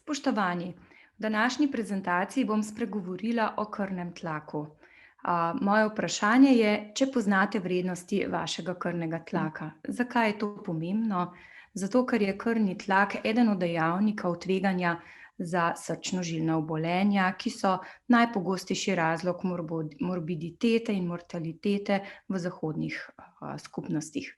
Spoštovani, v današnji prezentaciji bom spregovorila o krvnem tlaku. Moje vprašanje je, če poznate vrednosti vašega krvnega tlaka. Zakaj je to pomembno? Zato, ker je krvni tlak eden od dejavnikov tveganja za srčno-žilna obolenja, ki so najpogostejši razlog morbiditete in mortalitete v zahodnih skupnostih.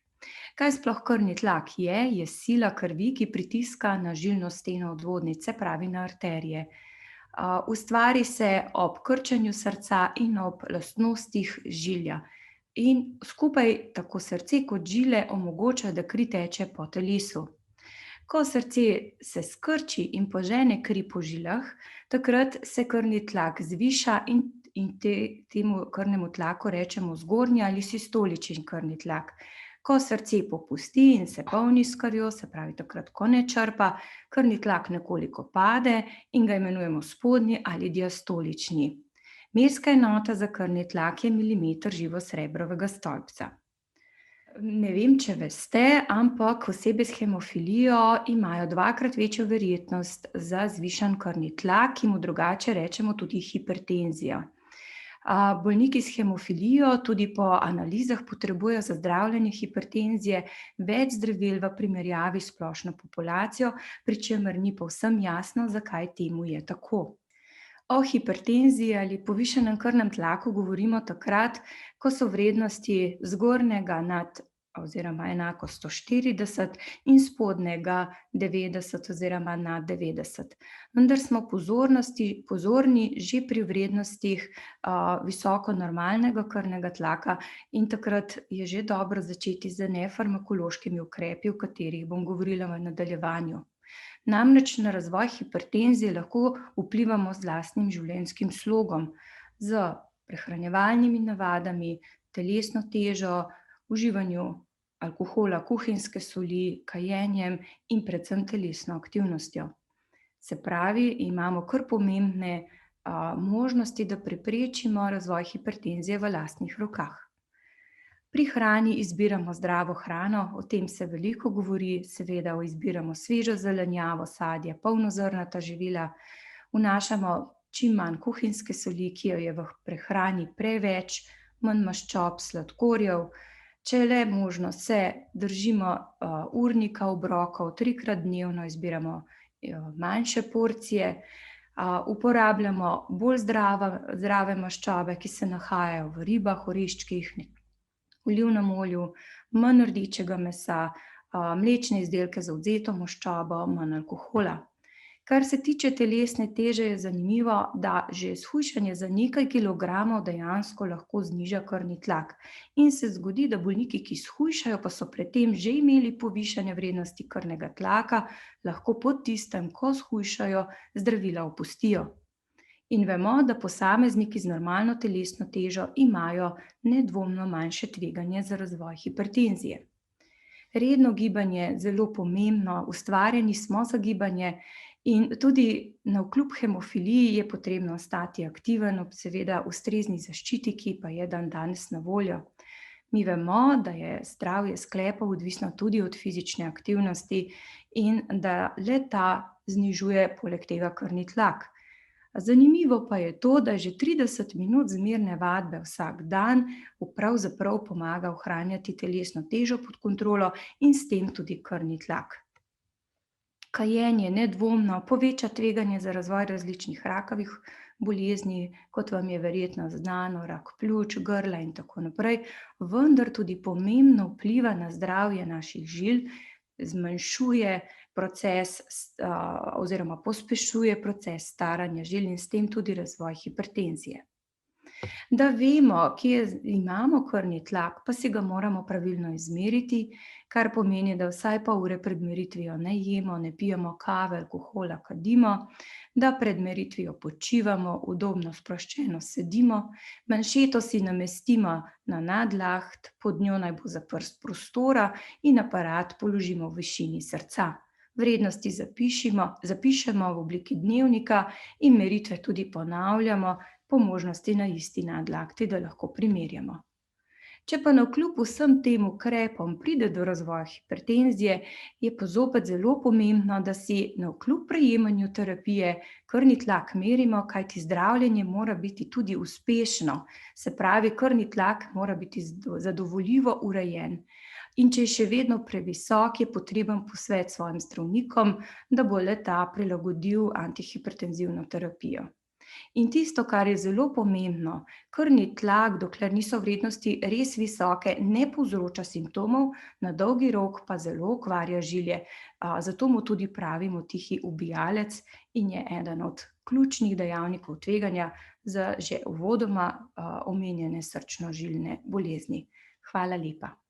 Kaj sploh krvni tlak je? Je sila krvi, ki pritiska na žilno steno odvodnice, pravi na arterije. Ustvari se ob krčenju srca in ob lastnostih žilja. In skupaj tako srce kot žile omogočajo, da kri teče po telesu. Ko srce se skrči in požene kri po žilah, takrat se krvni tlak zviša in temu krvnemu tlaku rečemo zgornji ali sistolični krvni tlak. Ko srce popusti in se polni s krvjo, se pravi takrat, ko ne črpa, krvni tlak nekoliko pade in ga imenujemo spodnji ali diastolični. Merska enota za krvni tlak je milimeter živosrebrovega stolpca. Ne vem, če veste, ampak osebe s hemofilijo imajo dvakrat večjo verjetnost za zvišan krvni tlak, ki mu drugače rečemo tudi hipertenzija. Bolniki s hemofilijo tudi po analizah potrebujejo za zdravljenje hipertenzije več zdravil v primerjavi s splošno populacijo, pri čemer ni povsem jasno, zakaj temu je tako. O hipertenziji ali povišanem krvnem tlaku govorimo takrat, ko so vrednosti zgornjega nad oziroma enako 140 in spodnjega 90 oziroma nad 90. Vendar smo pozorni že pri vrednostih visoko normalnega krvnega tlaka in takrat je že dobro začeti z nefarmakološkimi ukrepi, o katerih bom govorila v nadaljevanju. Namreč na razvoj hipertenzije lahko vplivamo z lastnim življenjskim slogom, z prehranjevalnimi navadami, telesno težo, uživanju alkohola, kuhinjske soli, kajenjem in predvsem telesno aktivnostjo. Se pravi, imamo kar pomembne možnosti, da preprečimo razvoj hipertenzije v lastnih rokah. Pri hrani izbiramo zdravo hrano, o tem se veliko govori, seveda izbiramo svežo zelenjavo, sadje, polnozrnata živila, vnašamo čim manj kuhinjske soli, ki jo je v prehrani preveč, manj maščob, sladkorjev. Če je le možno, se držimo urnika obrokov, 3-krat dnevno izbiramo manjše porcije, uporabljamo bolj zdrave maščobe, ki se nahajajo v ribah, oreščkih, olivnem olju, manj rdečega mesa, mlečne izdelke z odvzeto maščobo, manj alkohola. Kar se tiče telesne teže, je zanimivo, da že shujšanje za nekaj kilogramov dejansko lahko zniža krvni tlak. In se zgodi, da bolniki, ki shujšajo, pa so pred tem že imeli povišanje vrednosti krvnega tlaka, lahko po tistem, ko shujšajo, zdravila opustijo. In vemo, da posamezniki z normalno telesno težo imajo nedvomno manjše tveganje za razvoj hipertenzije. Redno gibanje je zelo pomembno, ustvarjeni smo za gibanje in tudi navkljub hemofiliji je potrebno ostati aktiven ob seveda ustrezni zaščiti, ki pa je dandanes na voljo. Mi vemo, da je zdravje sklepov odvisno tudi od fizične aktivnosti in da le-ta znižuje poleg tega krvni tlak. Zanimivo pa je to, da že 30 minut zmerne vadbe vsak dan pravzaprav pomaga ohranjati telesno težo pod kontrolo in s tem tudi krvni tlak. Kajenje nedvomno poveča tveganje za razvoj različnih rakavih bolezni, kot vam je verjetno znano, rak pljuč, grla in tako naprej, vendar tudi pomembno vpliva na zdravje naših žil, zmanjšuje proces oziroma pospešuje proces staranja žil in s tem tudi razvoj hipertenzije. Da vemo, kje imamo krvni tlak, pa si ga moramo pravilno izmeriti, kar pomeni, da vsaj pol ure pred meritvijo ne jemo, ne pijemo kave, alkohola, kadimo, da pred meritvijo počivamo, udobno sproščeno sedimo, manšeto si namestimo na nadlaht, pod njo naj bo zaprt prostora in aparat položimo v višini srca. Vrednosti zapišemo v obliki dnevnika in meritve tudi ponavljamo, po možnosti na isti nadlakti, da lahko primerjamo. Če pa navkljub vsem tem ukrepom pride do razvoja hipertenzije, je pa zopet zelo pomembno, da si navkljub prejemanju terapije krvni tlak merimo, kajti zdravljenje mora biti tudi uspešno. Se pravi, krvni tlak mora biti zadovoljivo urejen. In če je še vedno previsok, je potreben posvet s svojim zdravnikom, da bo le-ta prilagodil antihipertenzivno terapijo. In tisto, kar je zelo pomembno, krvni tlak, dokler niso vrednosti res visoke, ne povzroča simptomov, na dolgi rok pa zelo okvarja žilje. Zato mu tudi pravimo tihi ubijalec in je eden od ključnih dejavnikov tveganja za že uvodoma omenjene srčno-žilne bolezni. Hvala lepa.